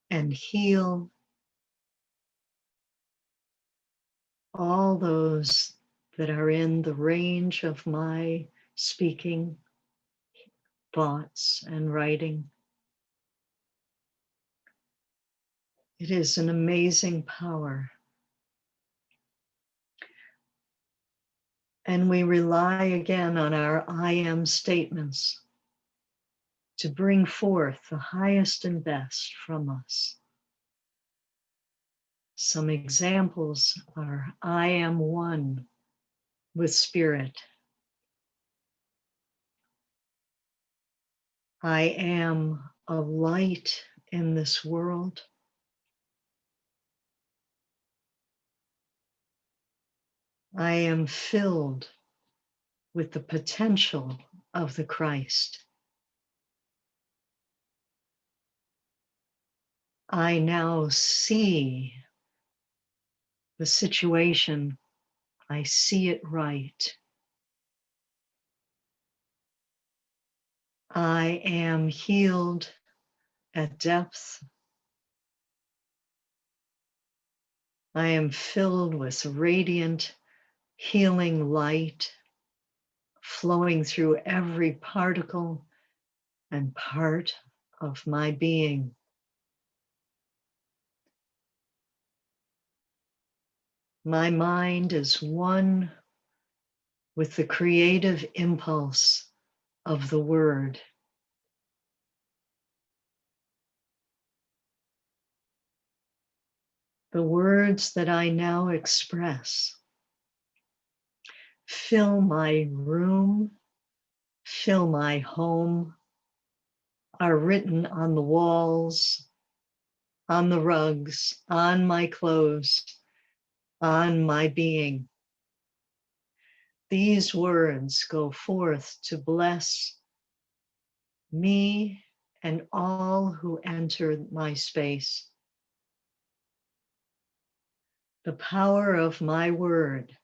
and heal all those that are in the range of my speaking, thoughts, and writing. It is an amazing power. And we rely again on our I am statements to bring forth the highest and best from us. Some examples are I am one with spirit. I am a light in this world. I am filled with the potential of the Christ. I now see the situation. I see it right. I am healed at depth. I am filled with radiant, healing light flowing through every particle and part of my being. My mind is one with the creative impulse of the word. The words that I now express fill my room, fill my home, are written on the walls, on the rugs, on my clothes, on my being. These words go forth to bless me and all who enter my space. The power of my word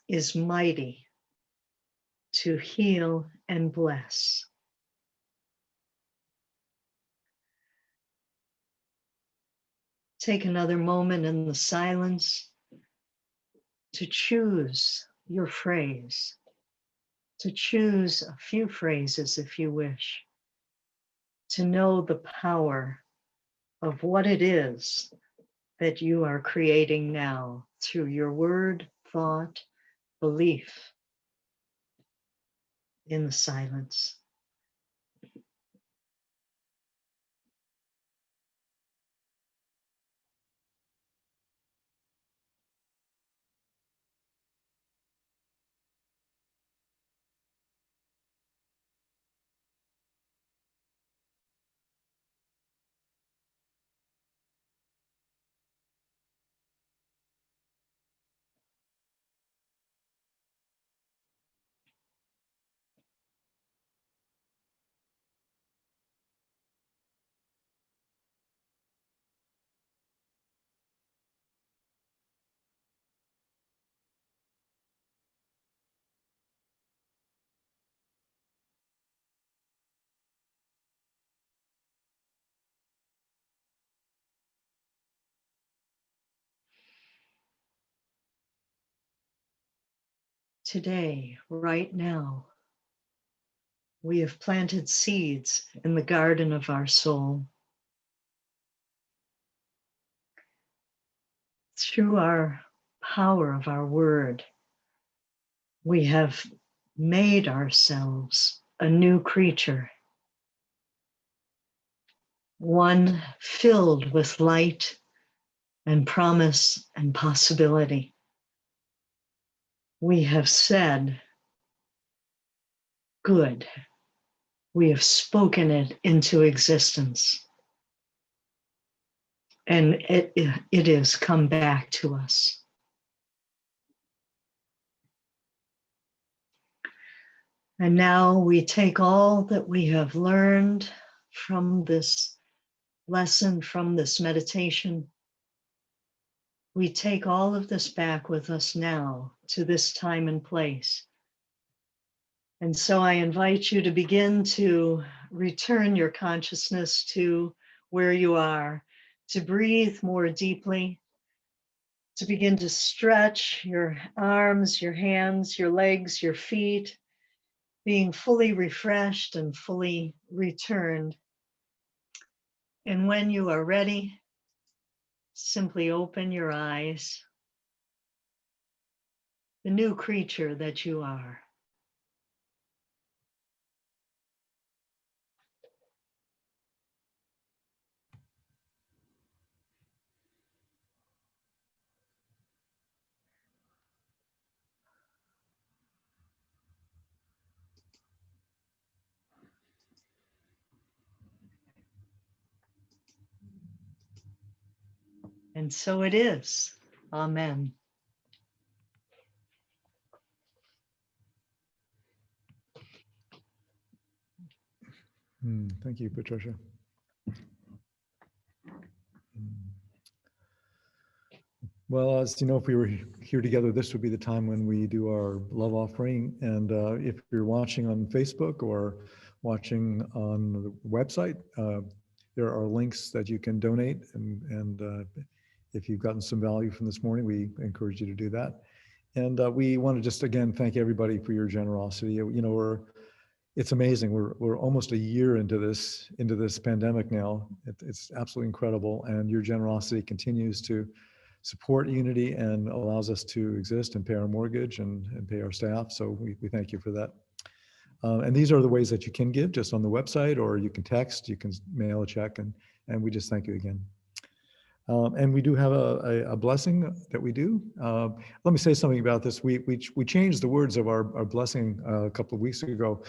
is mighty to heal and bless. Take another moment in the silence to choose your phrase, to choose a few phrases if you wish, to know the power of what it is that you are creating now through your word, thought, belief in the silence. Today, right now, we have planted seeds in the garden of our soul. Through our power of our word, we have made ourselves a new creature, one filled with light and promise and possibility. We have said, good. We have spoken it into existence. And it is come back to us. And now we take all that we have learned from this lesson, from this meditation. We take all of this back with us now to this time and place. And so I invite you to begin to return your consciousness to where you are, to breathe more deeply, to begin to stretch your arms, your hands, your legs, your feet, being fully refreshed and fully returned. And when you are ready, simply open your eyes, the new creature that you are. And so it is. Amen. Thank you, Patricia. Well, as you know, if we were here together, this would be the time when we do our love offering. And if you're watching on Facebook or watching on the website, there are links that you can donate. And if you've gotten some value from this morning, we encourage you to do that. And we want to just, again, thank everybody for your generosity. You know, it's amazing. We're almost a year into this pandemic now. It's absolutely incredible. And your generosity continues to support Unity and allows us to exist and pay our mortgage and pay our staff. So we thank you for that. And these are the ways that you can give, just on the website, or you can text, you can mail a check, and we just thank you again. And we do have a blessing that we do. Let me say something about this. We changed the words of our blessing a couple of weeks ago,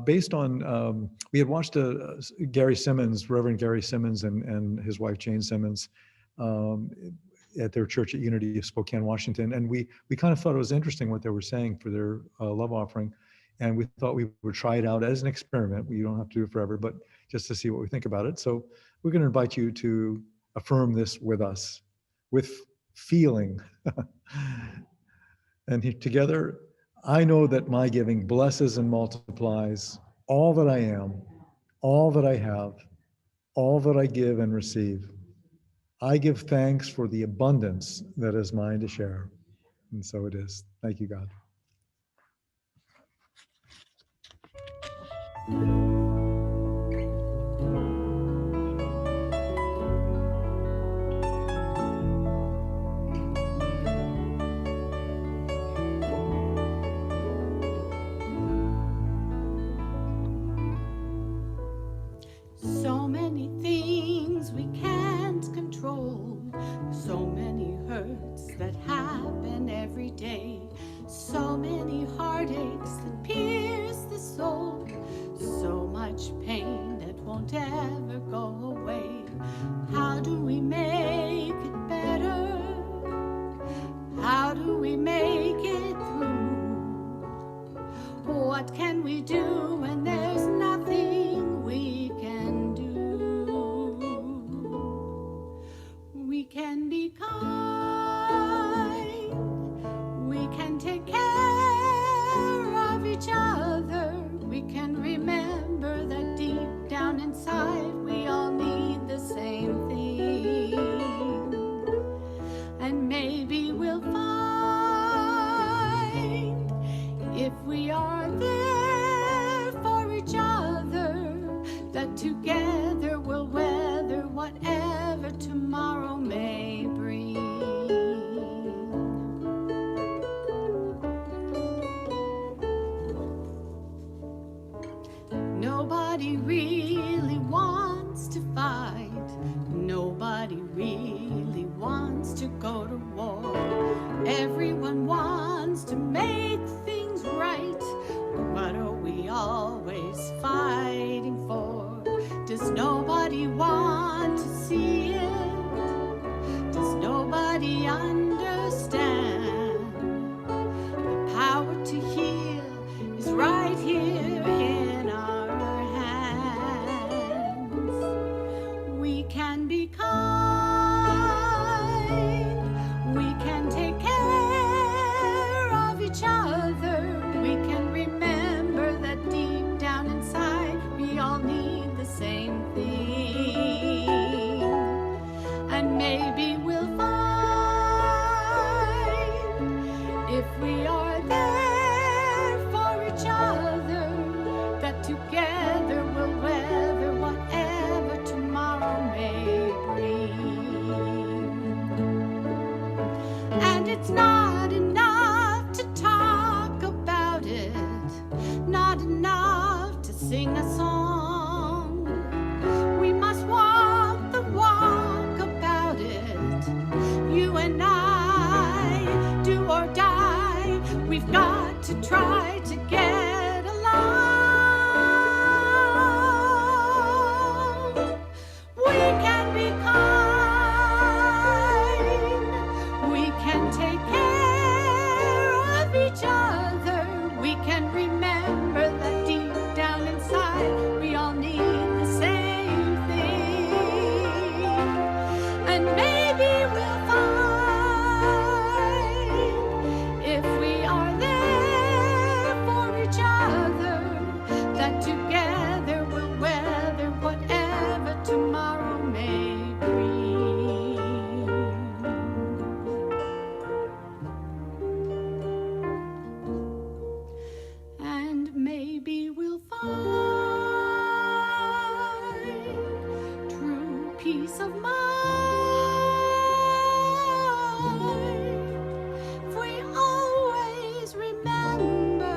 based on, we had watched Gary Simmons, Reverend Gary Simmons and his wife Jane Simmons, at their church at Unity of Spokane, Washington. And we kind of thought it was interesting what they were saying for their love offering. And we thought we would try it out as an experiment. You don't have to do it forever, but just to see what we think about it. So we're going to invite you to affirm this with us, with feeling. And together, I know that my giving blesses and multiplies all that I am, all that I have, all that I give and receive. I give thanks for the abundance that is mine to share. And so it is. Thank you, God. So many things we can't control, so many hurts that happen every day, so many heartaches that pierce the soul, so much pain that won't ever go away. How do we make it better? How do we make it through? What can we do when there's nothing we can do? We can be kind, we can take care of each other, we can remember that deep down inside we all need the same thing. And maybe we'll find nobody want to see it? Does nobody understand? The power to heal is right here in our hands. We can be kind, we can take care of each other, we can remember that deep down inside we all need the same thing. And maybe we'll find, if we are there for each other, that together we'll weather whatever tomorrow may bring. And it's not enough to talk about it, not enough to sing a song. We must walk the walk about it. You and I, do or die, we've got to try to get along. We can be kind, we can take care of each other, we can remember that deep down inside we all need the same thing. And maybe we'll find, if we are there for each other, that together we'll weather whatever tomorrow may bring. And maybe we'll find true peace of mind, if we always remember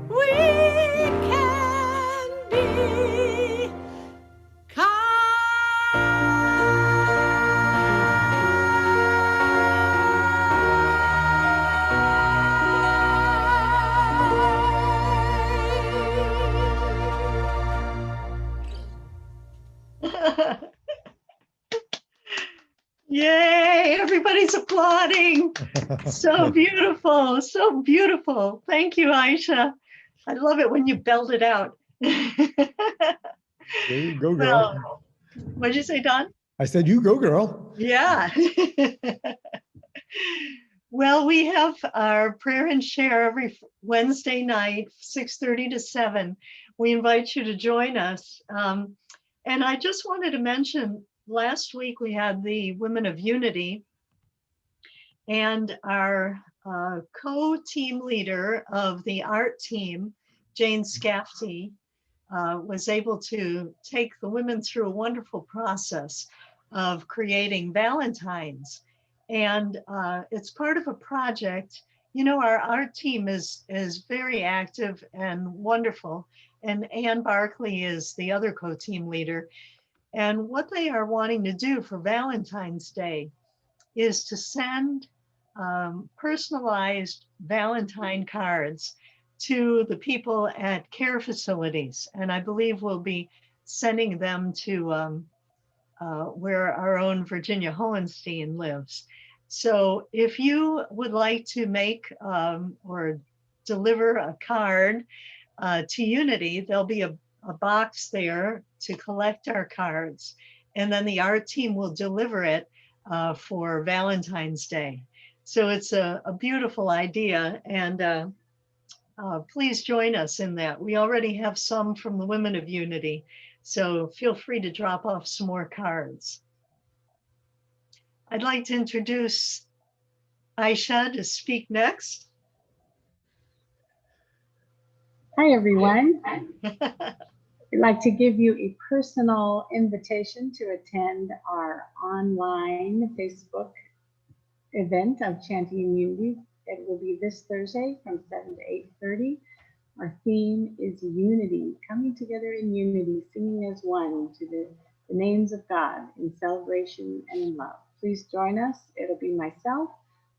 we can be Yay, everybody's applauding. So beautiful, so beautiful. Thank you, Aisha. I love it when you belt it out. You go, girl. Well, what'd you say, Don? I said, you go, girl. Yeah. Well, we have our prayer and share every Wednesday night, 6:30 to 7. We invite you to join us. And I just wanted to mention, last week we had the Women of Unity, and our co-team leader of the art team, Jane Scafty, was able to take the women through a wonderful process of creating Valentines. And it's part of a project. You know, our art team is very active and wonderful. And Ann Barkley is the other co-team leader. And what they are wanting to do for Valentine's Day is to send personalized Valentine cards to the people at care facilities. And I believe we'll be sending them to where our own Virginia Hohenstein lives. So if you would like to make or deliver a card to Unity, there'll be a box there to collect our cards. And then the art team will deliver it for Valentine's Day. So it's a beautiful idea, and please join us in that. We already have some from the Women of Unity, so feel free to drop off some more cards. I'd like to introduce Aisha to speak next. Hi, everyone. I'd like to give you a personal invitation to attend our online Facebook event of Chanting in Unity. It will be this Thursday from 7 to 8:30. Our theme is unity, coming together in unity, singing as one to the names of God in celebration and in love. Please join us. It'll be myself,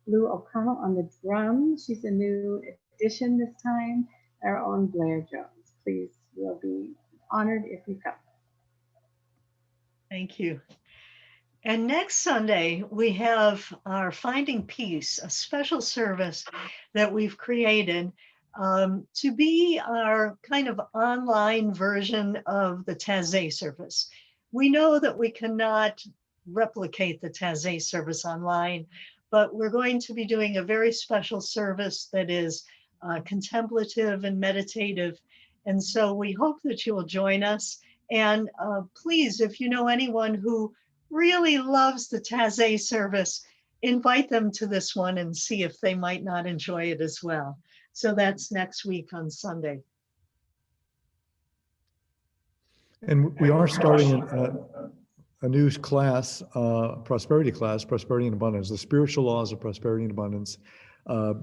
Lou O'Connell on the drums. She's a new addition this time, our own Blair Jones. Please, we'll be honored if you come. Thank you. And next Sunday, we have our Finding Peace, a special service that we've created to be our kind of online version of the Taizé service. We know that we cannot replicate the Taizé service online, but we're going to be doing a very special service that is contemplative and meditative. And so we hope that you will join us. And please, if you know anyone who really loves the Taizé service, invite them to this one and see if they might not enjoy it as well. So that's next week on Sunday. And we are starting a new class, prosperity class, Prosperity and Abundance, the spiritual laws of prosperity and abundance.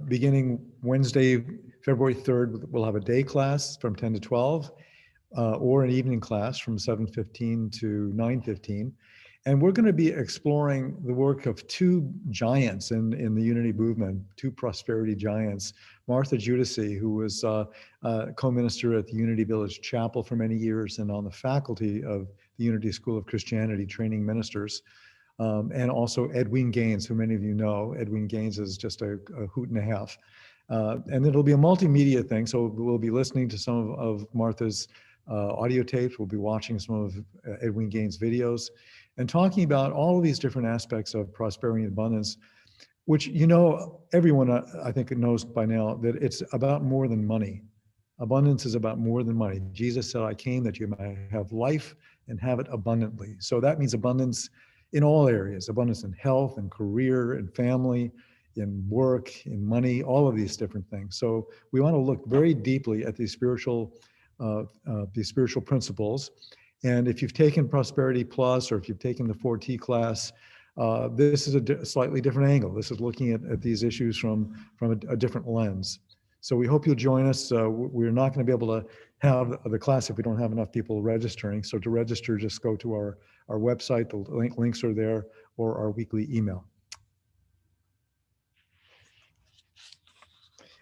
Beginning Wednesday, February 3rd, we'll have a day class from 10 to 12, or an evening class from 7:15 to 9:15. And we're going to be exploring the work of two giants in the unity movement, two prosperity giants. Martha Judici, who was co-minister at the Unity Village Chapel for many years and on the faculty of the Unity School of Christianity, training ministers. And also Edwin Gaines, who many of you know. Edwin Gaines is just a hoot and a half. And it'll be a multimedia thing. So we'll be listening to some of Martha's audio tapes. We'll be watching some of Edwin Gaines' videos and talking about all of these different aspects of prosperity and abundance, which, you know, everyone I think knows by now that it's about more than money. Abundance is about more than money. Jesus said, I came that you might have life and have it abundantly. So that means abundance in all areas, abundance in health and career and family, in work, in money, all of these different things. So we want to look very deeply at these spiritual principles. And if you've taken Prosperity Plus, or if you've taken the 4T class, this is a slightly different angle. This is looking at these issues from a different lens. So we hope you'll join us. We're not going to be able to have the class if we don't have enough people registering. So to register, just go to our website. The links are there, or our weekly email.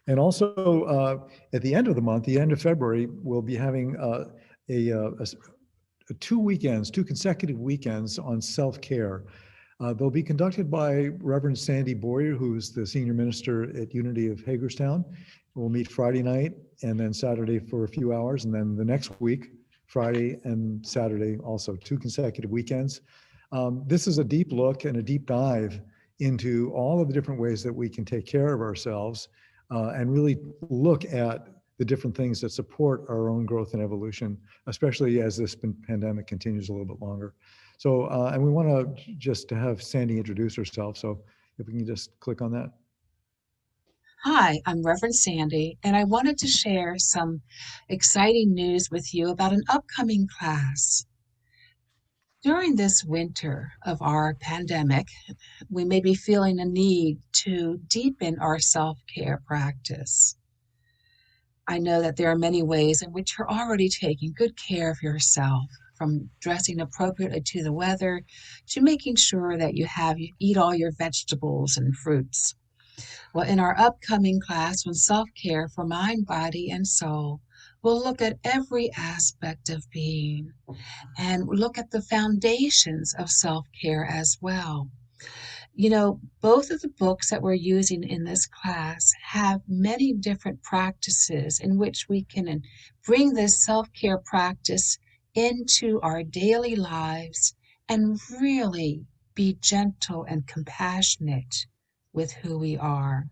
And also at the end of the month, the end of February, we'll be having two consecutive weekends on self-care. They'll be conducted by Reverend Sandy Boyer, who's the senior minister at Unity of Hagerstown. We'll meet Friday night and then Saturday for a few hours. And then the next week, Friday and Saturday, also 2 consecutive weekends. This is a deep look and a deep dive into all of the different ways that we can take care of ourselves and really look at the different things that support our own growth and evolution, especially as this pandemic continues a little bit longer. So, and we want to just to have Sandy introduce herself. So if we can just click on that. Hi, I'm Reverend Sandy, and I wanted to share some exciting news with you about an upcoming class. During this winter of our pandemic, we may be feeling a need to deepen our self-care practice. I know that there are many ways in which you're already taking good care of yourself, from dressing appropriately to the weather to making sure that you eat all your vegetables and fruits. Well, in our upcoming class on self-care for mind, body, and soul, we'll look at every aspect of being and look at the foundations of self-care as well. You know, both of the books that we're using in this class have many different practices in which we can bring this self-care practice into our daily lives and really be gentle and compassionate with who we are.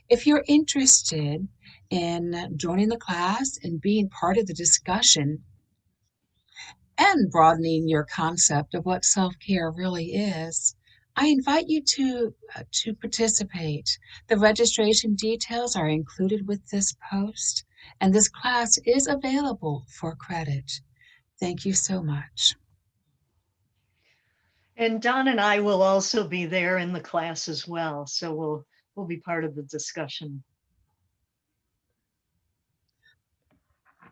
If you're interested in joining the class and being part of the discussion and broadening your concept of what self-care really is, I invite you to participate. The registration details are included with this post, and this class is available for credit. Thank you so much. And Don and I will also be there in the class as well. So we'll be part of the discussion.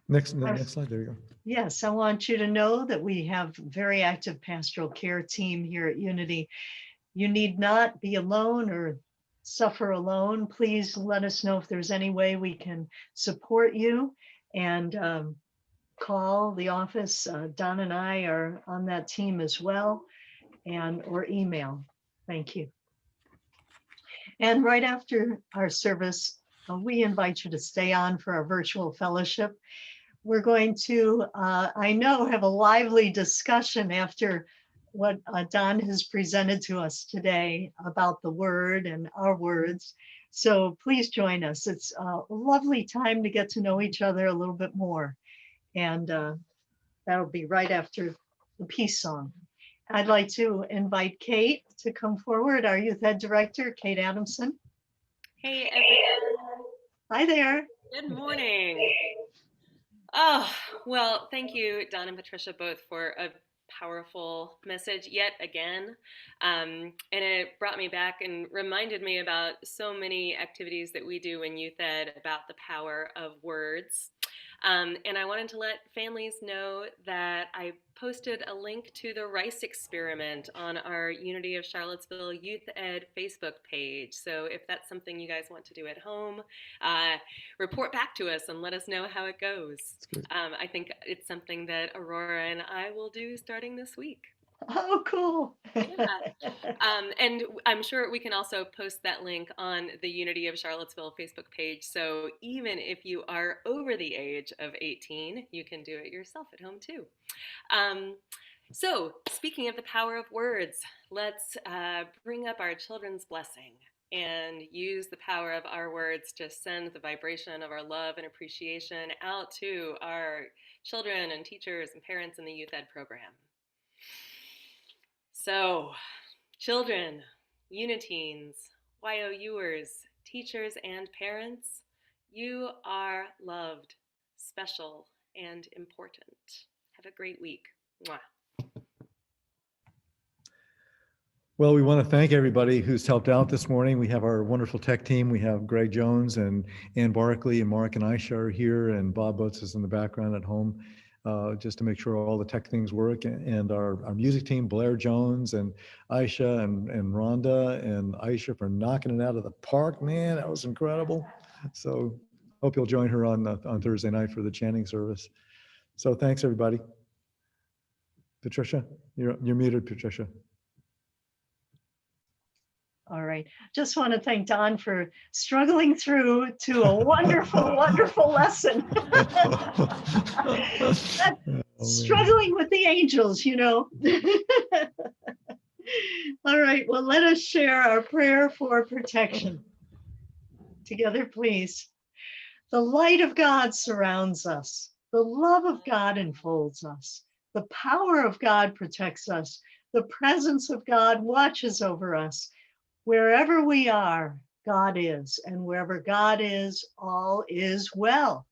Next slide, there you go. Yes, I want you to know that we have a very active pastoral care team here at Unity. You need not be alone or suffer alone. Please let us know if there's any way we can support you. And call the office. Don and I are on that team as well, and or email. Thank you. And right after our service, we invite you to stay on for our virtual fellowship. We're going to, I know, have a lively discussion after what Don has presented to us today about the word and our words. So please join us. It's a lovely time to get to know each other a little bit more. And that'll be right after the peace song. I'd like to invite Kate to come forward, our youth ed director, Kate Adamson. Hey, everyone. Hi there. Good morning. Oh, well, thank you, Don and Patricia, both for a powerful message yet again. And it brought me back and reminded me about so many activities that we do in Youth Ed about the power of words. And I wanted to let families know that I posted a link to the rice experiment on our Unity of Charlottesville Youth Ed Facebook page. So if that's something you guys want to do at home, report back to us and let us know how it goes. I think it's something that Aurora and I will do starting this week. Oh, cool. Yeah. And I'm sure we can also post that link on the Unity of Charlottesville Facebook page. So even if you are over the age of 18, you can do it yourself at home too. So speaking of the power of words, let's bring up our children's blessing and use the power of our words to send the vibration of our love and appreciation out to our children and teachers and parents in the Youth Ed program. So, children, Uniteens, YOUers, teachers, and parents, you are loved, special, and important. Have a great week. Mwah. Well, we want to thank everybody who's helped out this morning. We have our wonderful tech team. We have Greg Jones and Ann Barkley and Mark and Aisha are here, and Bob Boats is in the background at home, just to make sure all the tech things work. And our music team, Blair Jones and Aisha and Rhonda and Aisha for knocking it out of the park. Man, that was incredible. So hope you'll join her on Thursday night for the chanting service. So thanks, everybody. Patricia, you're muted, Patricia. All right. Just want to thank Don for struggling through to a wonderful, wonderful lesson. Struggling with the angels, you know. All right. Well, let us share our prayer for protection. Together, please. The light of God surrounds us. The love of God enfolds us. The power of God protects us. The presence of God watches over us. Wherever we are, God is, and wherever God is, all is well.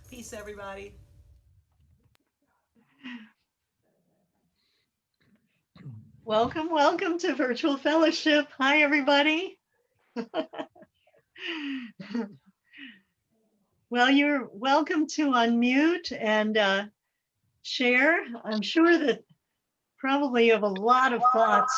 Peace, everybody. Welcome, welcome to Virtual Fellowship. Hi, everybody. Well, you're welcome to unmute and share. I'm sure that probably you have a lot of thoughts.